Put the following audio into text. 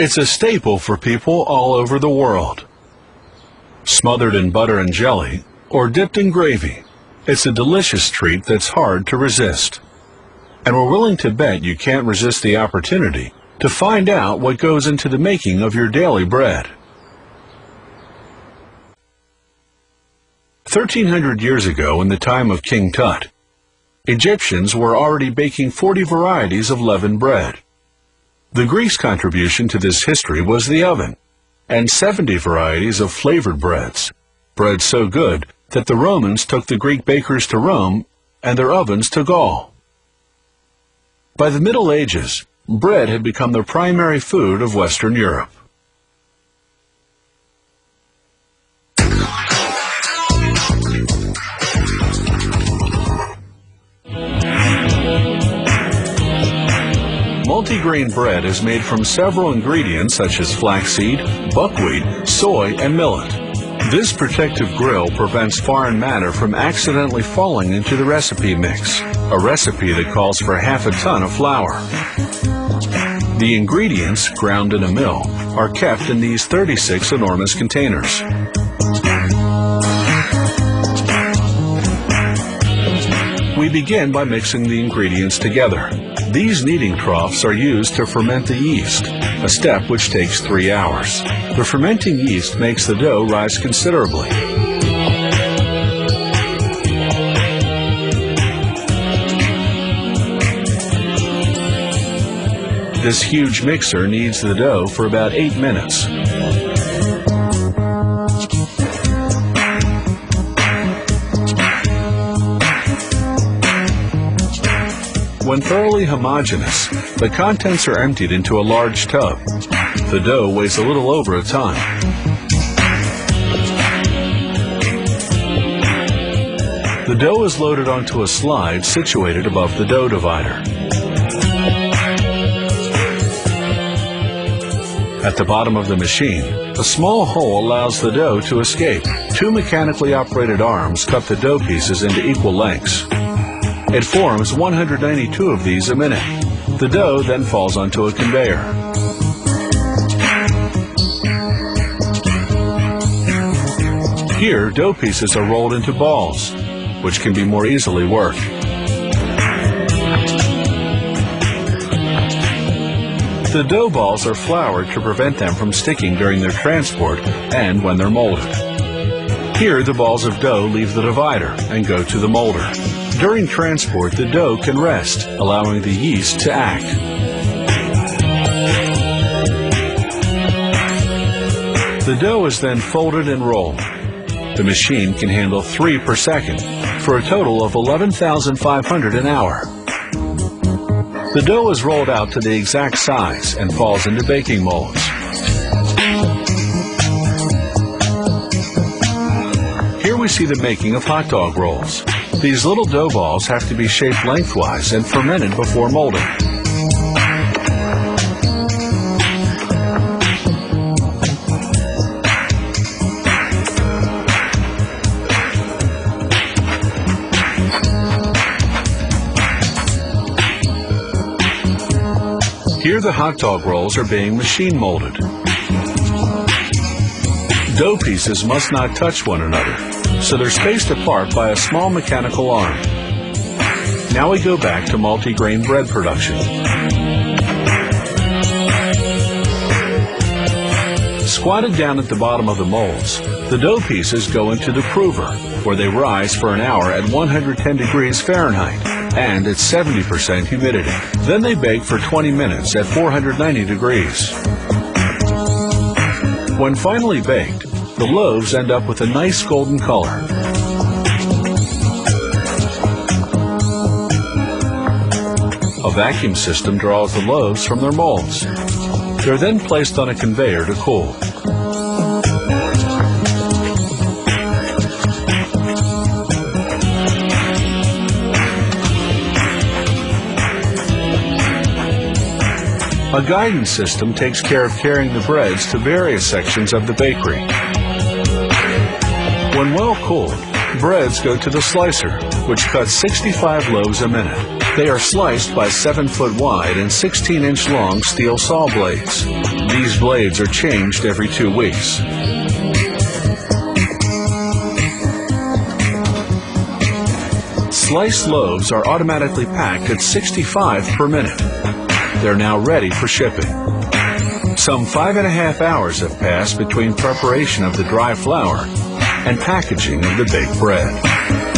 It's a staple for people all over the world. Smothered in butter and jelly, or dipped in gravy, it's a delicious treat that's hard to resist. And we're willing to bet you can't resist the opportunity to find out what goes into the making of your daily bread. 1,300 years ago, in the time of King Tut, Egyptians were already baking 40 varieties of leavened bread. The Greeks' contribution to this history was the oven, and 70 varieties of flavored breads, bread so good that the Romans took the Greek bakers to Rome and their ovens to Gaul. By the Middle Ages, bread had become the primary food of Western Europe. Multigrain bread is made from several ingredients such as flaxseed, buckwheat, soy, and millet. This protective grill prevents foreign matter from accidentally falling into the recipe mix, a recipe that calls for half a ton of flour. The ingredients, ground in a mill, are kept in these 36 enormous containers. We begin by mixing the ingredients together. These kneading troughs are used to ferment the yeast, a step which takes 3 hours. The fermenting yeast makes the dough rise considerably. This huge mixer kneads the dough for about 8 minutes. When thoroughly homogeneous, the contents are emptied into a large tub. The dough weighs a little over a ton. The dough is loaded onto a slide situated above the dough divider. At the bottom of the machine, a small hole allows the dough to escape. 2 mechanically operated arms cut the dough pieces into equal lengths. It forms 192 of these a minute. The dough then falls onto a conveyor. Here, dough pieces are rolled into balls, which can be more easily worked. The dough balls are floured to prevent them from sticking during their transport and when they're molded. Here, the balls of dough leave the divider and go to the molder. During transport, the dough can rest, allowing the yeast to act. The dough is then folded and rolled. The machine can handle 3 per second, for a total of 11,500 an hour. The dough is rolled out to the exact size and falls into baking molds. Here we see the making of hot dog rolls. These little dough balls have to be shaped lengthwise and fermented before molding. Here the hot dog rolls are being machine molded. Dough pieces must not touch one another, so they're spaced apart by a small mechanical arm. Now we go back to multigrain bread production. Squatted down at the bottom of the molds, the dough pieces go into the prover, where they rise for an hour at 110 degrees Fahrenheit and at 70% humidity. Then they bake for 20 minutes at 490 degrees. When finally baked, the loaves end up with a nice golden color. A vacuum system draws the loaves from their molds. They're then placed on a conveyor to cool. A guidance system takes care of carrying the breads to various sections of the bakery. When well cooled, breads go to the slicer, which cuts 65 loaves a minute. They are sliced by 7-foot wide and 16-inch long steel saw blades. These blades are changed every 2 weeks. Sliced loaves are automatically packed at 65 per minute. They're now ready for shipping. Some 5.5 hours have passed between preparation of the dry flour and packaging of the baked bread.